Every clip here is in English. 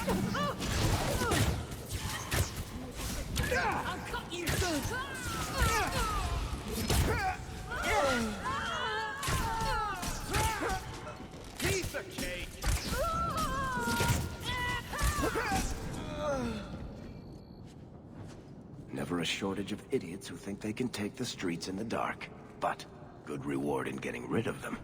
I'll cut you good. Piece of cake! Never a shortage of idiots who think they can take the streets in the dark. But good reward in getting rid of them.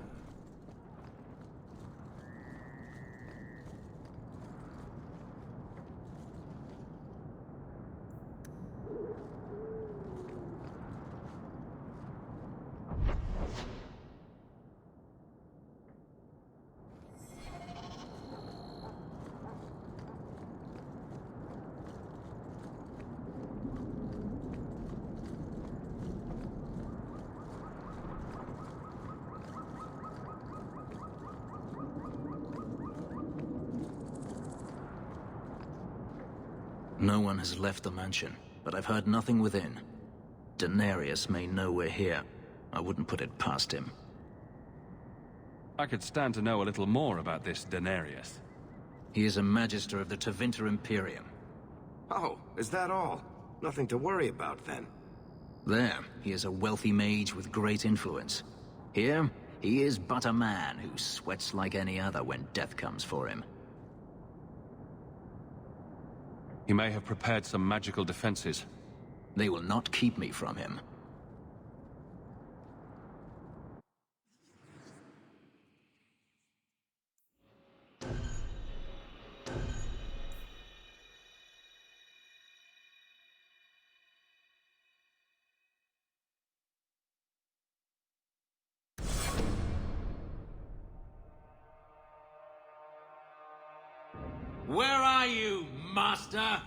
No one has left the mansion, but I've heard nothing within. Denarius may know we're here. I wouldn't put it past him. I could stand to know a little more about this Denarius. He is a Magister of the Tevinter Imperium. Oh, is that all? Nothing to worry about then. There, he is a wealthy mage with great influence. Here, he is but a man who sweats like any other when death comes for him. He may have prepared some magical defenses. They will not keep me from him. Where are you, Master?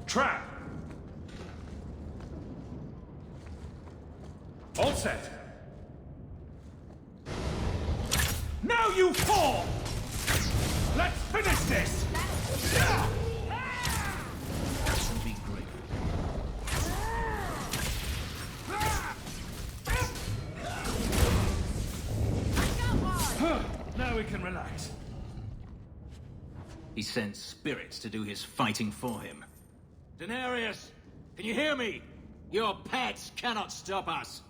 Trap! All set! Now you fall! Let's finish this! That will be great. Now we can relax. He sends spirits to do his fighting for him. Denarius, can you hear me? Your pets cannot stop us.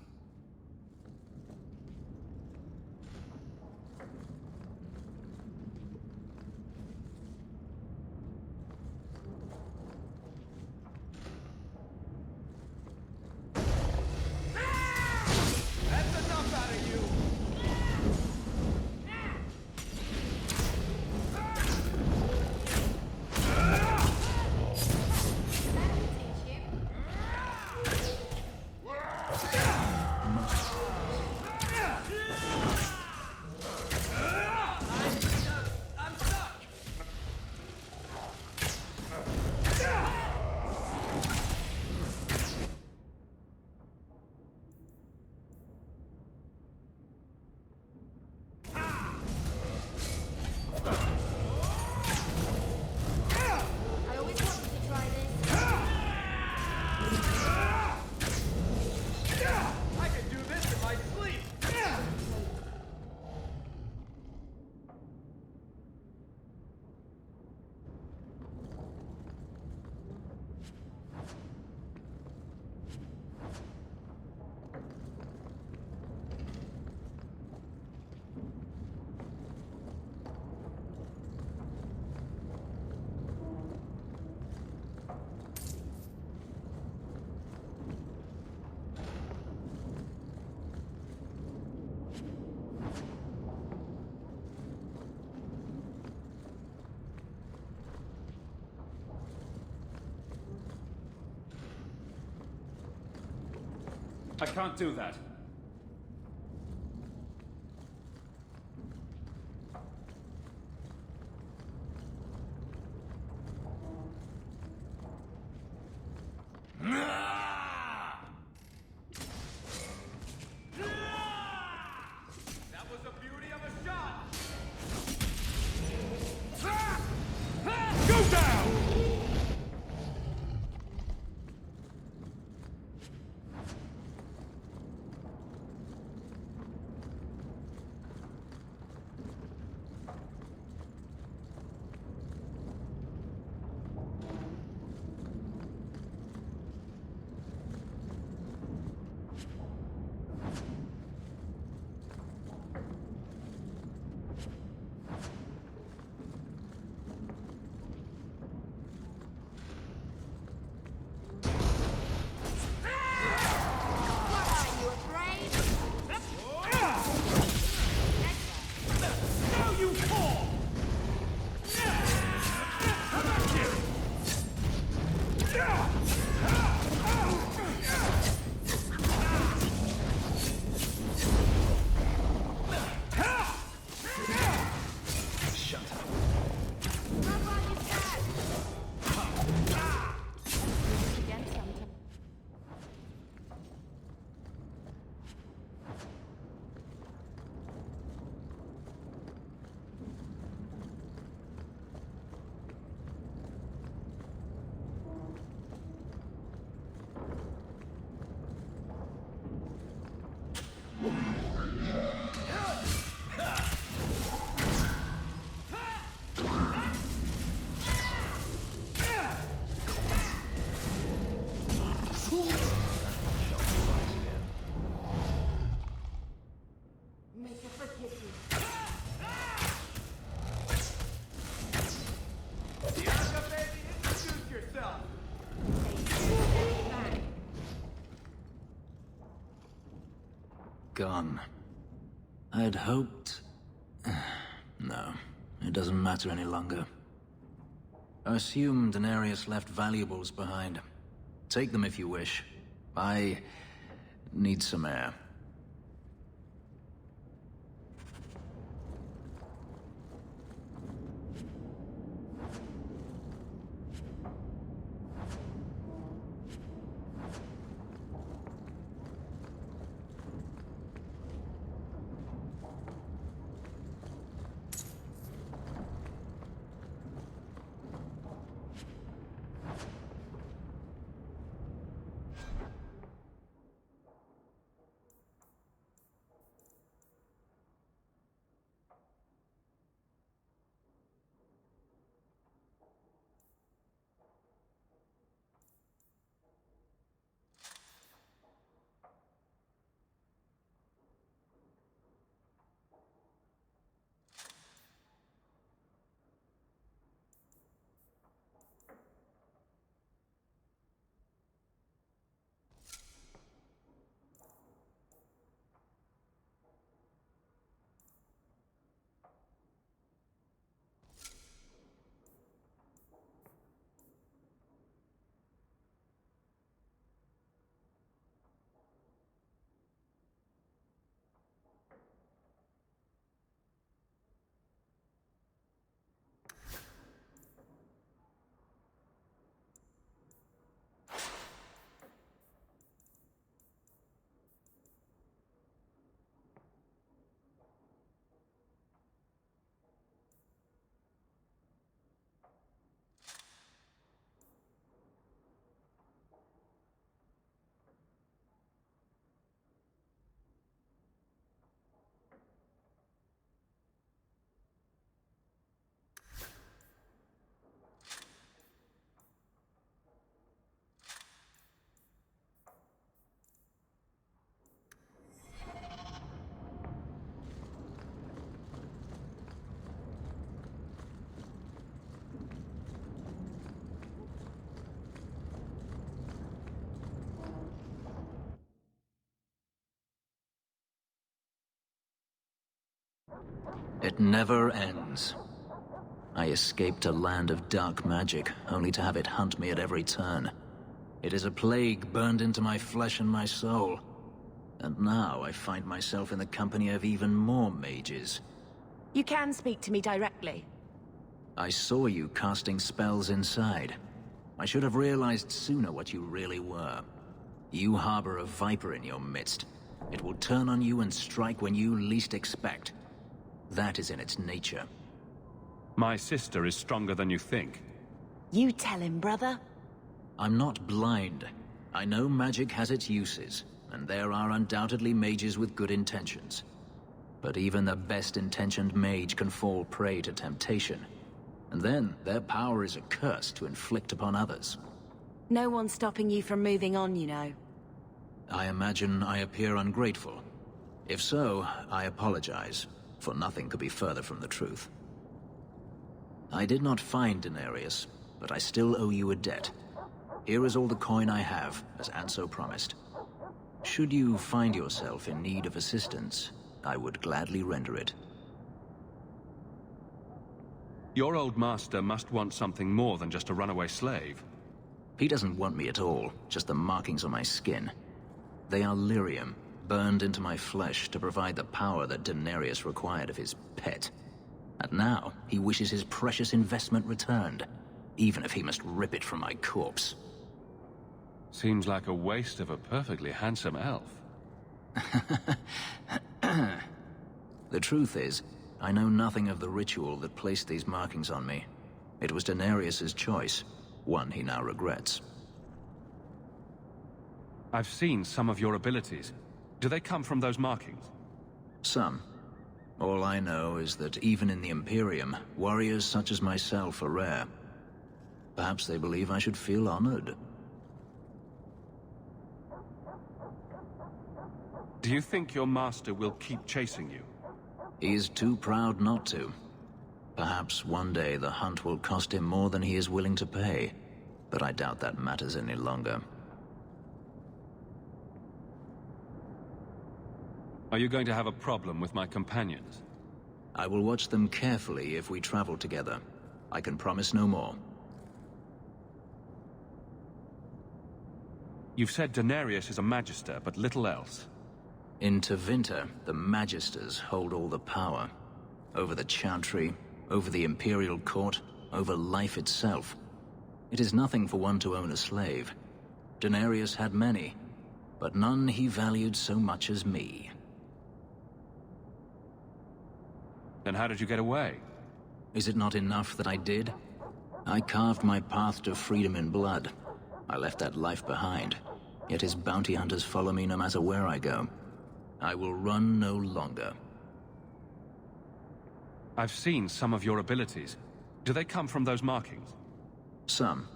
I can't do that. That was a beauty of a shot! Go down! Are you afraid? Now you fall! Come back here! Run while you can. Again sometime. Make it forgive you. Bianca, baby, introduce yourself! Gone. I'd hoped... No, it doesn't matter any longer. I assume Daenerys left valuables behind. Take them if you wish. I need some air. It never ends. I escaped a land of dark magic, only to have it hunt me at every turn. It is a plague burned into my flesh and my soul. And now I find myself in the company of even more mages. You can speak to me directly. I saw you casting spells inside. I should have realized sooner what you really were. You harbor a viper in your midst. It will turn on you and strike when you least expect. That is in its nature. My sister is stronger than you think. You tell him, brother. I'm not blind. I know magic has its uses, and there are undoubtedly mages with good intentions. But even the best-intentioned mage can fall prey to temptation. And then, their power is a curse to inflict upon others. No one's stopping you from moving on, you know. I imagine I appear ungrateful. If so, I apologize, for nothing could be further from the truth. I did not find Denarius, but I still owe you a debt. Here is all the coin I have, as Anso promised. Should you find yourself in need of assistance, I would gladly render it. Your old master must want something more than just a runaway slave. He doesn't want me at all, just the markings on my skin. They are lyrium, burned into my flesh to provide the power that Denarius required of his pet. And now, he wishes his precious investment returned, even if he must rip it from my corpse. Seems like a waste of a perfectly handsome elf. The truth is, I know nothing of the ritual that placed these markings on me. It was Denarius's choice, one he now regrets. I've seen some of your abilities. Do they come from those markings? Some. All I know is that even in the Imperium, warriors such as myself are rare. Perhaps they believe I should feel honored. Do you think your master will keep chasing you? He is too proud not to. Perhaps one day the hunt will cost him more than he is willing to pay, but I doubt that matters any longer. Are you going to have a problem with my companions? I will watch them carefully if we travel together. I can promise no more. You've said Denarius is a magister, but little else. In Tevinter, the Magisters hold all the power. Over the Chantry, over the Imperial Court, over life itself. It is nothing for one to own a slave. Denarius had many, but none he valued so much as me. Then how did you get away? Is it not enough that I did? I carved my path to freedom in blood. I left that life behind, yet his bounty hunters follow me no matter where I go. I will run no longer. I've seen some of your abilities. Do they come from those markings? Some.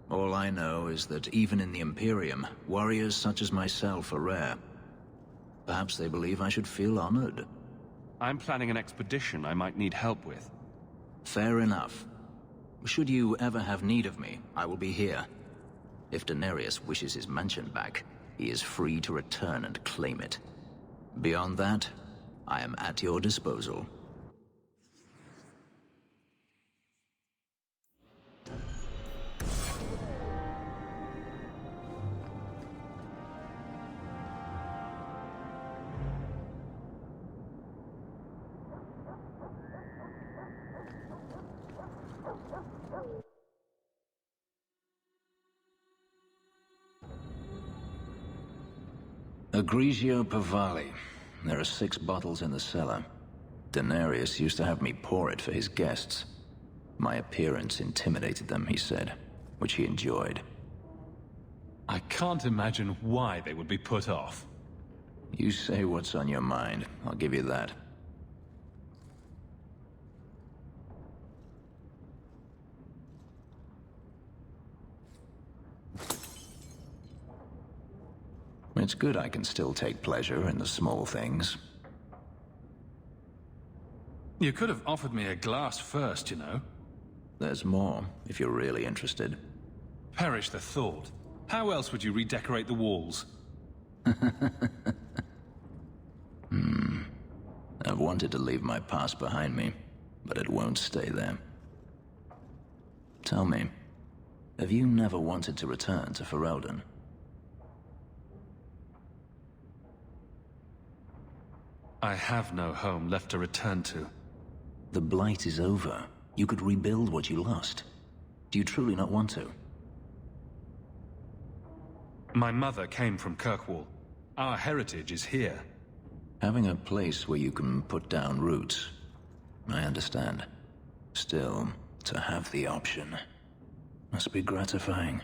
All I know is that even in the Imperium, warriors such as myself are rare. Perhaps they believe I should feel honored. I'm planning an expedition I might need help with. Fair enough. Should you ever have need of me, I will be here. If Denarius wishes his mansion back, he is free to return and claim it. Beyond that, I am at your disposal. Egregio Pavali. There are 6 bottles in the cellar. Denarius used to have me pour it for his guests. My appearance intimidated them, he said, which he enjoyed. I can't imagine why they would be put off. You say what's on your mind, I'll give you that. It's good I can still take pleasure in the small things. You could have offered me a glass first, you know. There's more, if you're really interested. Perish the thought. How else would you redecorate the walls? I've wanted to leave my past behind me, but it won't stay there. Tell me, have you never wanted to return to Ferelden? I have no home left to return to. The Blight is over. You could rebuild what you lost. Do you truly not want to? My mother came from Kirkwall. Our heritage is here. Having a place where you can put down roots, I understand. Still, to have the option must be gratifying.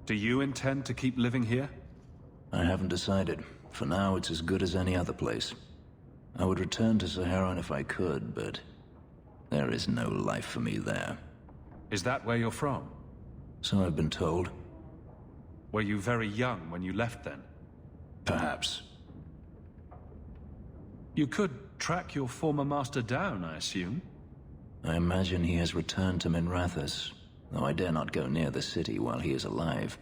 Do you intend to keep living here? I haven't decided. For now, it's as good as any other place. I would return to Saharan if I could, but there is no life for me there. Is that where you're from? So I've been told. Were you very young when you left then? Perhaps. You could track your former master down, I assume? I imagine he has returned to Minrathous, though I dare not go near the city while he is alive.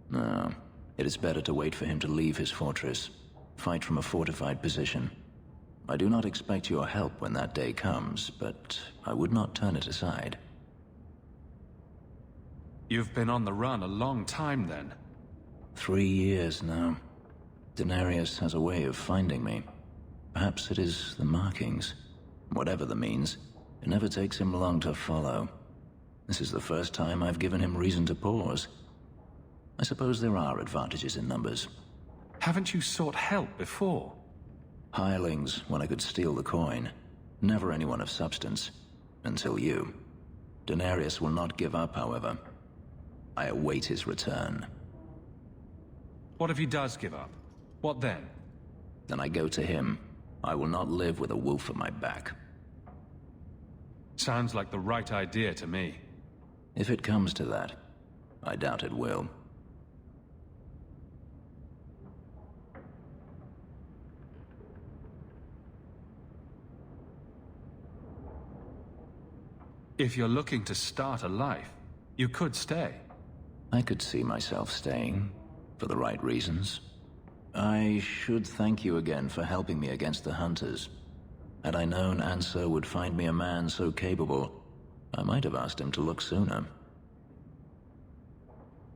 No, it is better to wait for him to leave his fortress, fight from a fortified position. I do not expect your help when that day comes, but I would not turn it aside. You've been on the run a long time then. 3 years now. Denarius has a way of finding me. Perhaps it is the markings. Whatever the means, it never takes him long to follow. This is the first time I've given him reason to pause. I suppose there are advantages in numbers. Haven't you sought help before? Hirelings when I could steal the coin. Never anyone of substance. Until you. Denarius will not give up, however. I await his return. What if he does give up? What then? Then I go to him. I will not live with a wolf at my back. Sounds like the right idea to me. If it comes to that, I doubt it will. If you're looking to start a life, you could stay. I could see myself staying, for the right reasons. I should thank you again for helping me against the Hunters. Had I known Anso would find me a man so capable, I might have asked him to look sooner.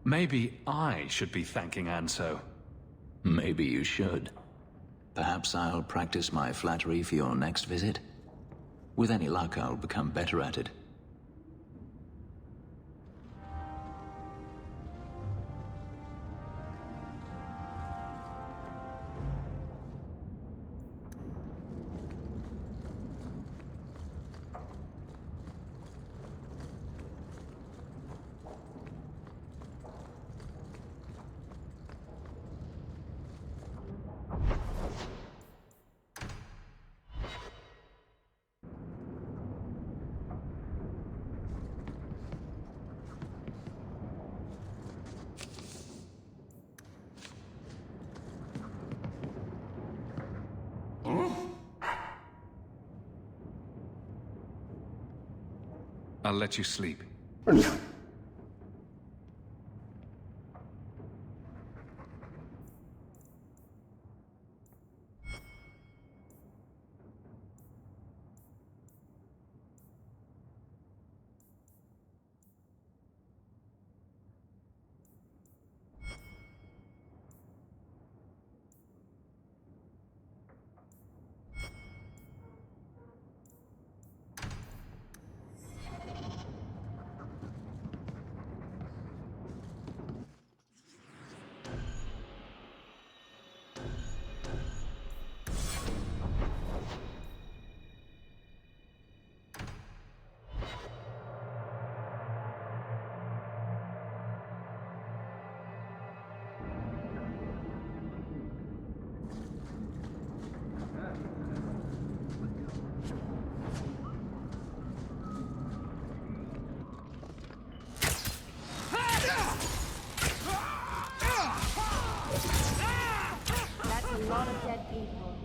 Maybe I should be thanking Anso. Maybe you should. Perhaps I'll practice my flattery for your next visit. With any luck, I'll become better at it. I'll let you sleep. That's a lot of dead people.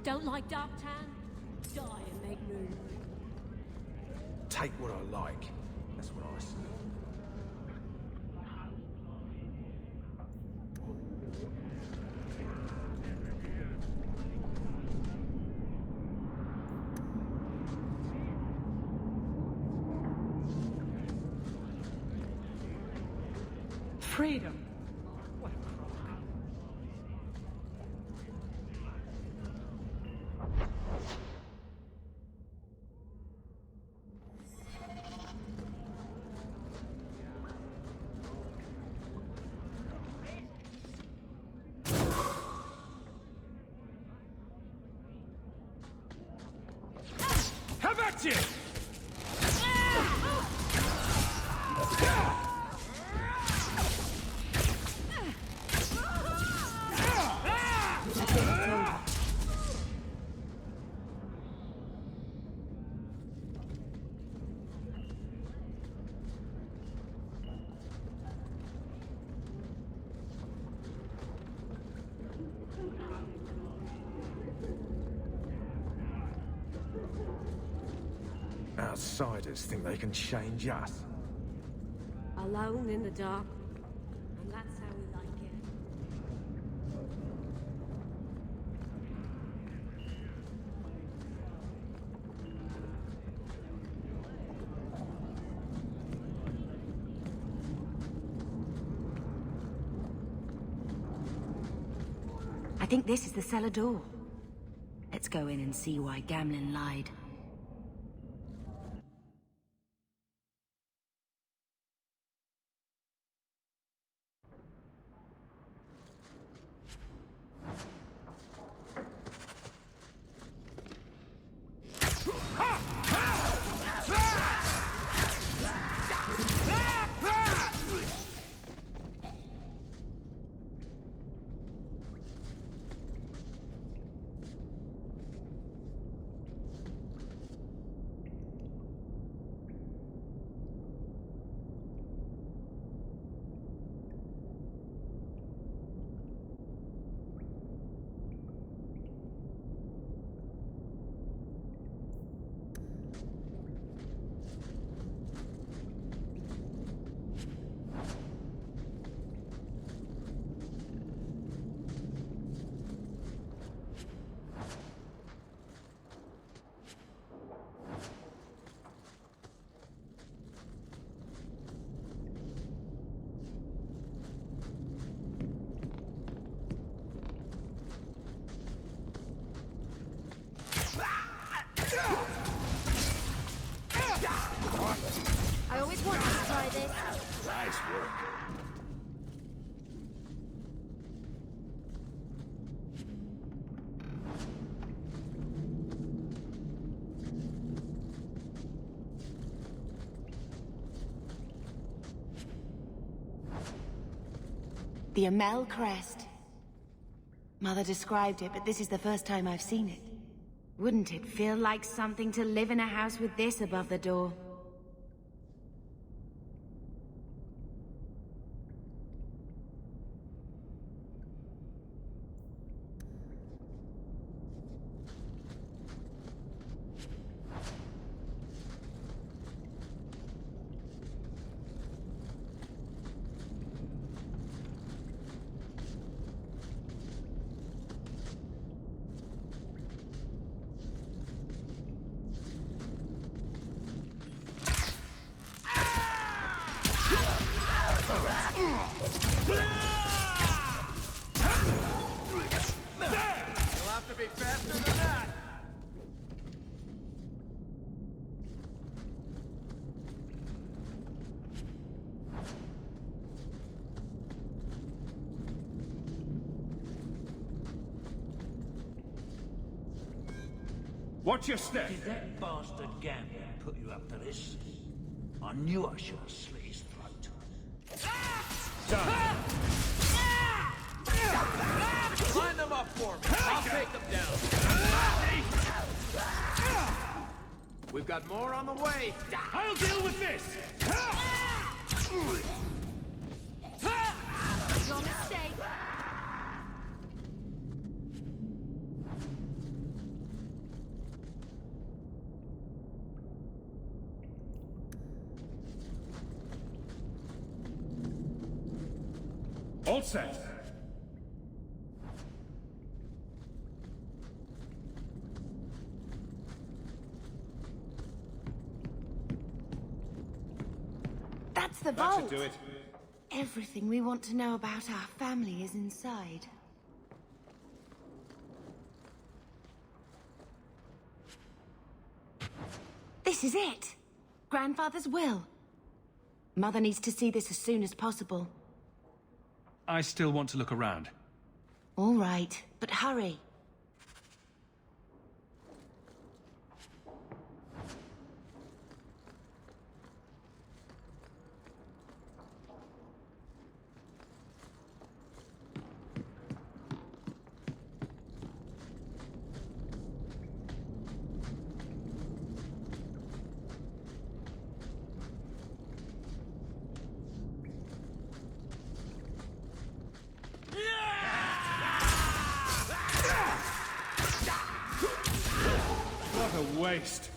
Don't like Darktown? Die and make room. Take what I like. That's what I say. Freedom. What a crock. How about you? Outsiders think they can change us. Alone in the dark. And that's how we like it. I think this is the cellar door. Let's go in and see why Gamlin lied. I always wanted to try this. Nice work. The Amel crest. Mother described it, but this is the first time I've seen it. Wouldn't it feel like something to live in a house with this above the door? You'll have to be faster than that. Watch your step. Did that bastard Gambian put you up to this? I knew I should have slit his throat. Line them up for me. I'll take them down. We've got more on the way. I'll deal with this. Your mistake. All set. That's the That vault! should do it. Everything we want to know about our family is inside. This is it! Grandfather's will. Mother needs to see this as soon as possible. I still want to look around. All right, but hurry. What a waste.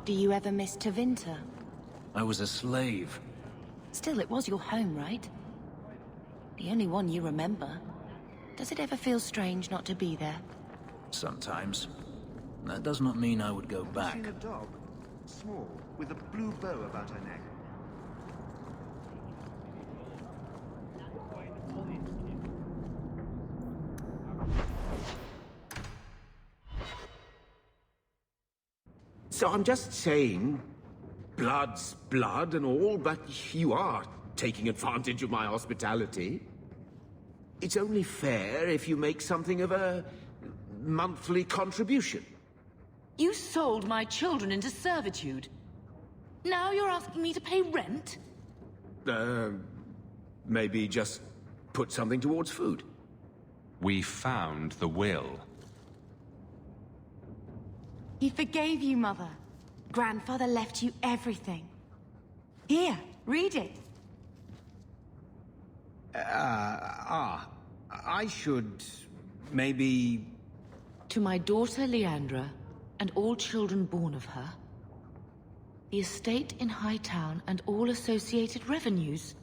Do you ever miss Tevinter? I was a slave. Still, it was your home, right? The only one you remember. Does it ever feel strange not to be there? Sometimes. That does not mean I would go back. I've seen a dog. Small, with a blue bow about her neck. So I'm just saying, blood's blood and all, but you are taking advantage of my hospitality. It's only fair if you make something of a monthly contribution. You sold my children into servitude. Now you're asking me to pay rent? Maybe just put something towards food. We found the will. He forgave you, Mother. Grandfather left you everything. Here, read it. I should... maybe... To my daughter Leandra, and all children born of her, the estate in Hightown and all associated revenues.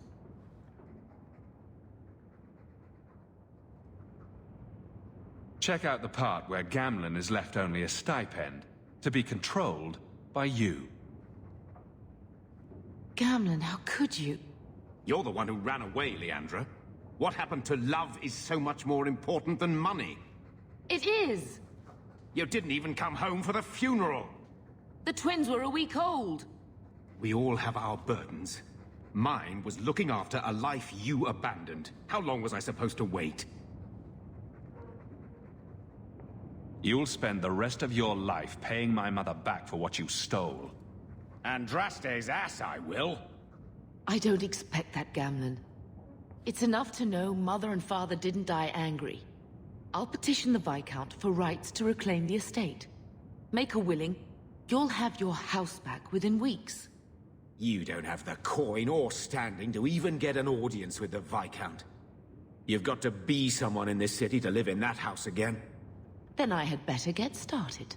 Check out the part where Gamlen is left only a stipend, to be controlled by you. Gamlen, how could you? You're the one who ran away, Leandra. What happened to love is so much more important than money. It is! You didn't even come home for the funeral. The twins were a week old. We all have our burdens. Mine was looking after a life you abandoned. How long was I supposed to wait? You'll spend the rest of your life paying my mother back for what you stole. Andraste's ass, I will. I don't expect that, Gamlen. It's enough to know Mother and Father didn't die angry. I'll petition the Viscount for rights to reclaim the estate. Make a willing, you'll have your house back within weeks. You don't have the coin or standing to even get an audience with the Viscount. You've got to be someone in this city to live in that house again. Then I had better get started.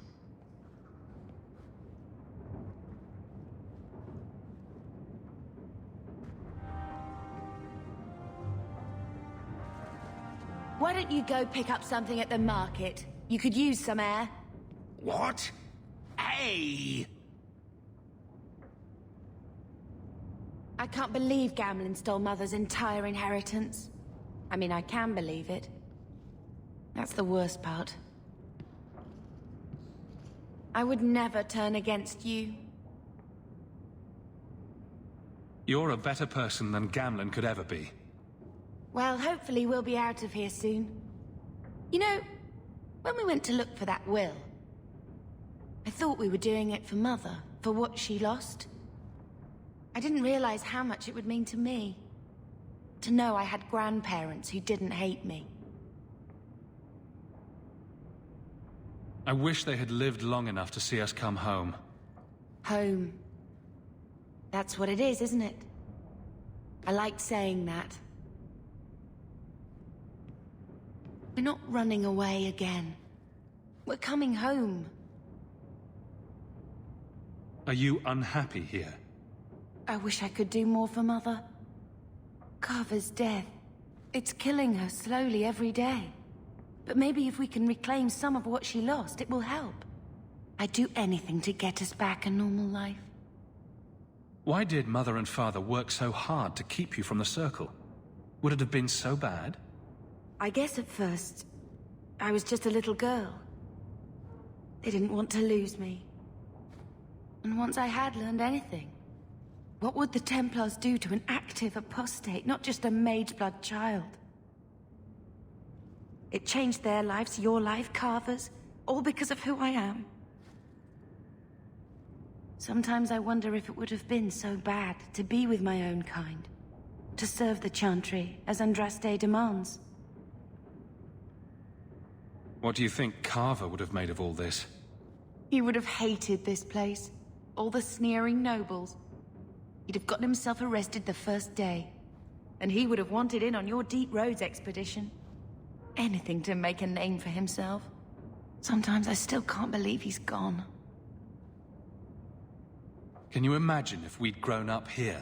Why don't you go pick up something at the market? You could use some air. What? Hey! I can't believe Gamlen stole Mother's entire inheritance. I mean, I can believe it. That's the worst part. I would never turn against you. You're a better person than Gamlen could ever be. Well, hopefully we'll be out of here soon. You know, when we went to look for that will, I thought we were doing it for Mother, for what she lost. I didn't realize how much it would mean to me. To know I had grandparents who didn't hate me. I wish they had lived long enough to see us come home. Home. That's what it is, isn't it? I liked saying that. We're not running away again. We're coming home. Are you unhappy here? I wish I could do more for Mother. Carver's death. It's killing her slowly every day. But maybe if we can reclaim some of what she lost, it will help. I'd do anything to get us back a normal life. Why did Mother and Father work so hard to keep you from the Circle? Would it have been so bad? I guess at first, I was just a little girl. They didn't want to lose me. And once I had learned anything, what would the Templars do to an active apostate, not just a Mageblood child? It changed their lives, your life, Carver's, all because of who I am. Sometimes I wonder if it would have been so bad to be with my own kind, to serve the Chantry as Andraste demands. What do you think Carver would have made of all this? He would have hated this place, all the sneering nobles. He'd have gotten himself arrested the first day, and he would have wanted in on your Deep Roads expedition. Anything to make a name for himself. Sometimes I still can't believe he's gone. Can you imagine if we'd grown up here,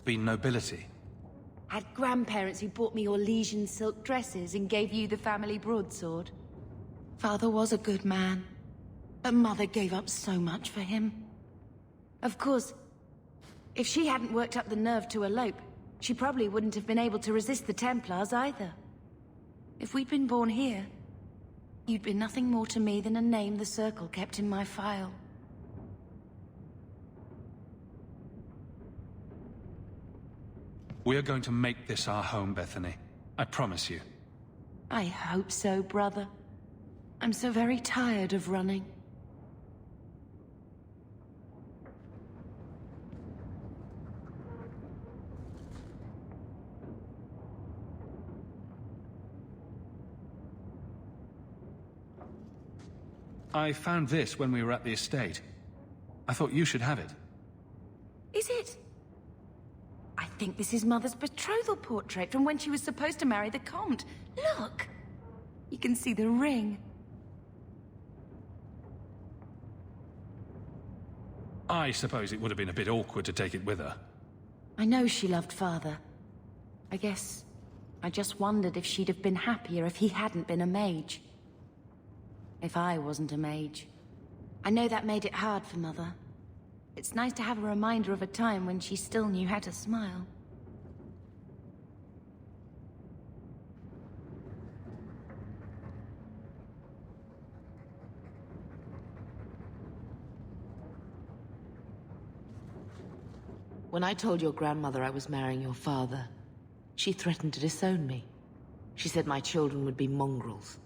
been nobility? Had grandparents who bought me Orlesian silk dresses and gave you the family broadsword. Father was a good man, but Mother gave up so much for him. Of course, if she hadn't worked up the nerve to elope, she probably wouldn't have been able to resist the Templars either. If we'd been born here, you'd been nothing more to me than a name the Circle kept in my file. We're going to make this our home, Bethany. I promise you. I hope so, brother. I'm so very tired of running. I found this when we were at the estate. I thought you should have it. Is it? I think this is Mother's betrothal portrait from when she was supposed to marry the Comte. Look! You can see the ring. I suppose it would have been a bit awkward to take it with her. I know she loved Father. I guess I just wondered if she'd have been happier if he hadn't been a mage. If I wasn't a mage. I know that made it hard for Mother. It's nice to have a reminder of a time when she still knew how to smile. When I told your grandmother I was marrying your father, she threatened to disown me. She said my children would be mongrels.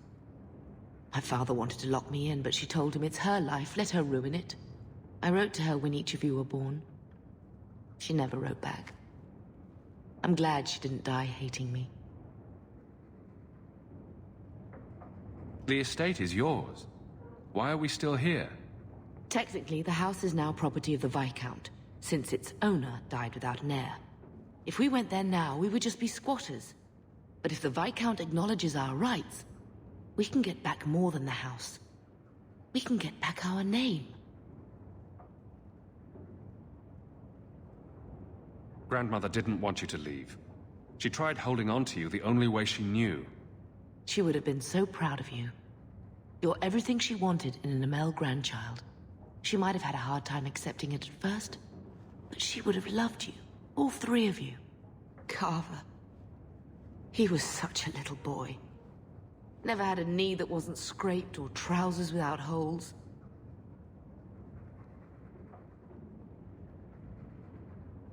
My father wanted to lock me in, but she told him it's her life, let her ruin it. I wrote to her when each of you were born. She never wrote back. I'm glad she didn't die hating me. The estate is yours. Why are we still here? Technically, the house is now property of the Viscount, since its owner died without an heir. If we went there now, we would just be squatters. But if the Viscount acknowledges our rights, we can get back more than the house. We can get back our name. Grandmother didn't want you to leave. She tried holding on to you the only way she knew. She would have been so proud of you. You're everything she wanted in an Amel grandchild. She might have had a hard time accepting it at first, but she would have loved you, all three of you. Carver. He was such a little boy. Never had a knee that wasn't scraped or trousers without holes.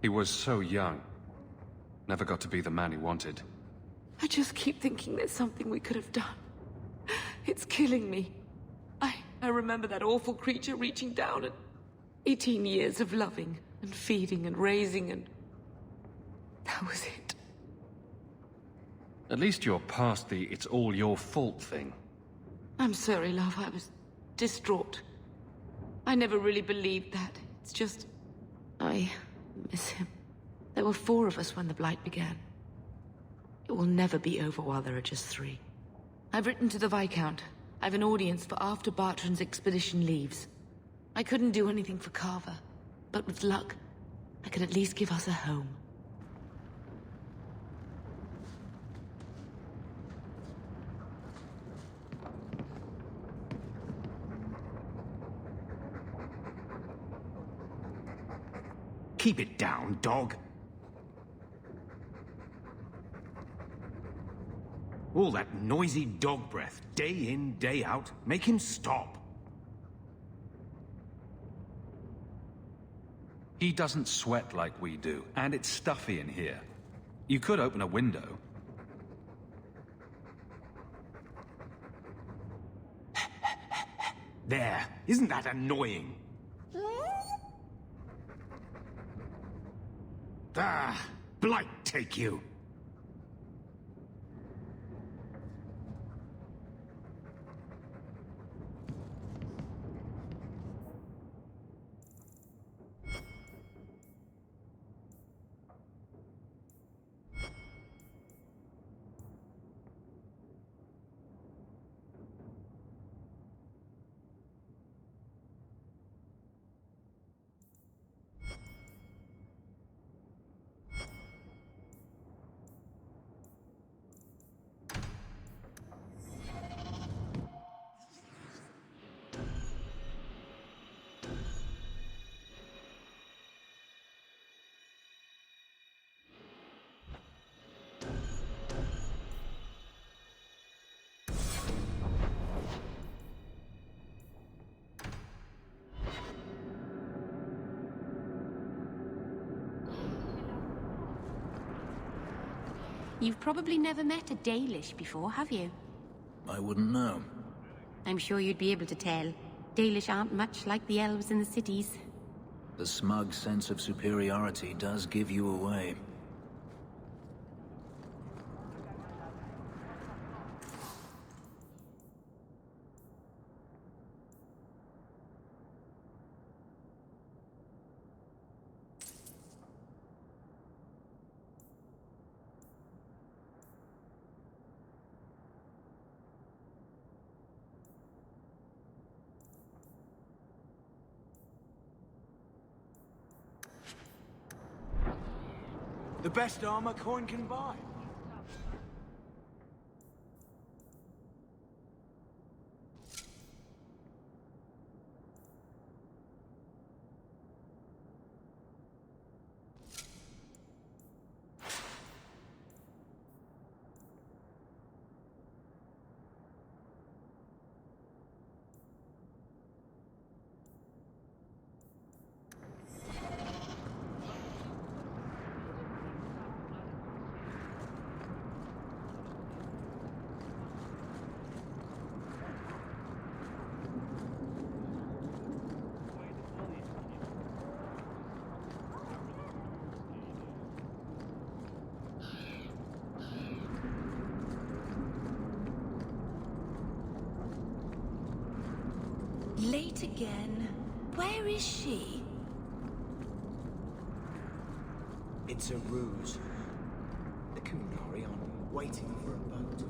He was so young. Never got to be the man he wanted. I just keep thinking there's something we could have done. It's killing me. I remember that awful creature reaching down and 18 years of loving and feeding and raising and... that was it. At least you're past the it's all your fault thing. I'm sorry, love. I was distraught. I never really believed that. It's just... I miss him. There were 4 of us when the Blight began. It will never be over while there are just 3. I've written to the Viscount. I've an audience for after Bartrand's expedition leaves. I couldn't do anything for Carver, but with luck, I could at least give us a home. Keep it down, dog. All that noisy dog breath, day in, day out. Make him stop. He doesn't sweat like we do, and it's stuffy in here. You could open a window. There. Isn't that annoying? Ah, Blight take you. You've probably never met a Dalish before, have you? I wouldn't know. I'm sure you'd be able to tell. Dalish aren't much like the elves in the cities. The smug sense of superiority does give you away. The best armor coin can buy. late again. Where is she? It's a ruse. The Kunari are waiting for a boat.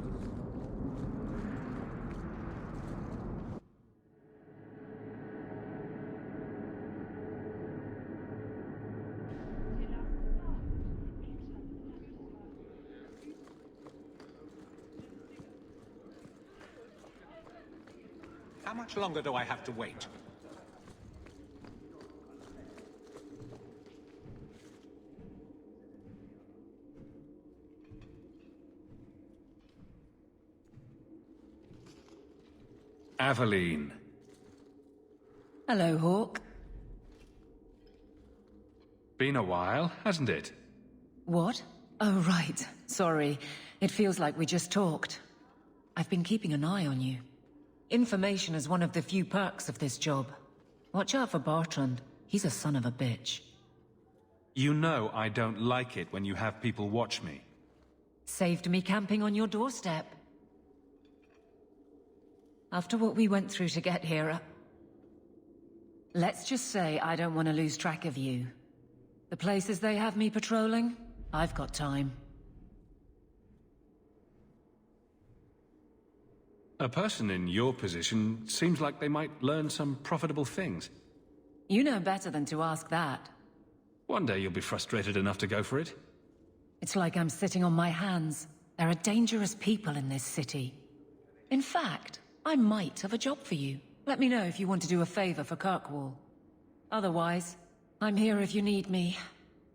How much longer do I have to wait? Aveline. Hello, Hawk. Been a while, hasn't it? What? Oh, right. Sorry. It feels like we just talked. I've been keeping an eye on you. Information is one of the few perks of this job. Watch out for Bartrand. He's a son of a bitch. You know I don't like it when you have people watch me. Saved me camping on your doorstep. After what we went through to get here, let's just say I don't want to lose track of you. The places they have me patrolling, I've got time. A person in your position seems like they might learn some profitable things. You know better than to ask that. One day you'll be frustrated enough to go for it. It's like I'm sitting on my hands. There are dangerous people in this city. In fact, I might have a job for you. Let me know if you want to do a favor for Kirkwall. Otherwise, I'm here if you need me.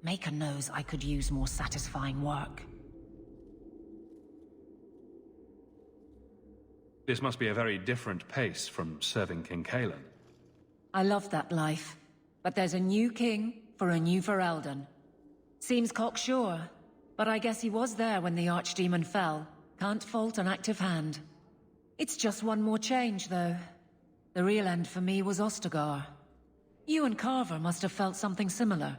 Maker knows I could use more satisfying work. This must be a very different pace from serving King Cailan. I love that life. But there's a new king for a new Ferelden. Seems cocksure, but I guess he was there when the Archdemon fell. Can't fault an active hand. It's just one more change, though. The real end for me was Ostagar. You and Carver must have felt something similar.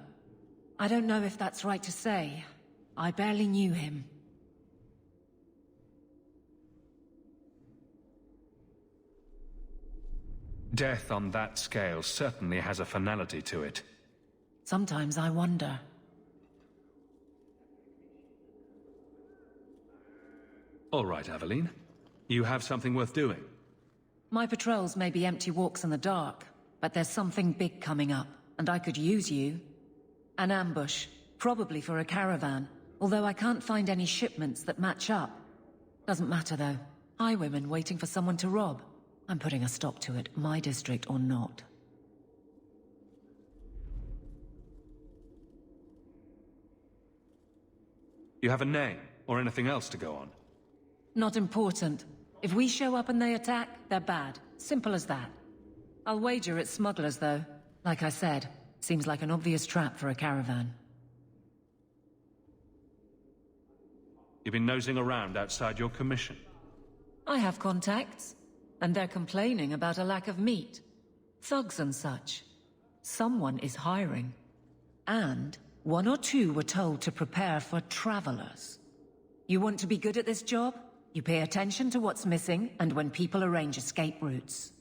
I don't know if that's right to say. I barely knew him. Death on that scale certainly has a finality to it. Sometimes I wonder. All right, Aveline. You have something worth doing. My patrols may be empty walks in the dark, but there's something big coming up, and I could use you. An ambush, probably for a caravan, although I can't find any shipments that match up. Doesn't matter, though. Highwaymen waiting for someone to rob. I'm putting a stop to it, my district or not. You have a name, or anything else to go on? Not important. If we show up and they attack, they're bad. Simple as that. I'll wager it's smugglers, though. Like I said, seems like an obvious trap for a caravan. You've been nosing around outside your commission. I have contacts, and they're complaining about a lack of meat. Thugs and such. Someone is hiring. And one or two were told to prepare for travelers. You want to be good at this job? You pay attention to what's missing, and when people arrange escape routes.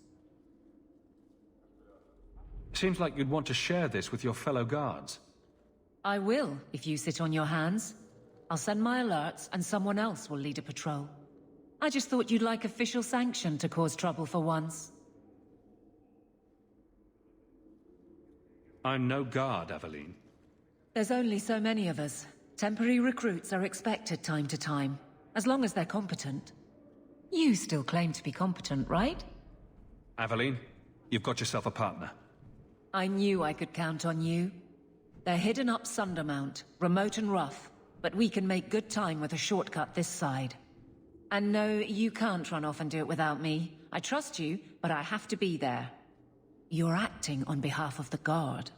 Seems like you'd want to share this with your fellow guards. I will, if you sit on your hands. I'll send my alerts, and someone else will lead a patrol. I just thought you'd like official sanction to cause trouble for once. I'm no guard, Aveline. There's only so many of us. Temporary recruits are expected time to time, as long as they're competent. You still claim to be competent, right? Aveline, you've got yourself a partner. I knew I could count on you. They're hidden up Sundermount, remote and rough, but we can make good time with a shortcut this side. And no, you can't run off and do it without me. I trust you, but I have to be there. You're acting on behalf of the Guard.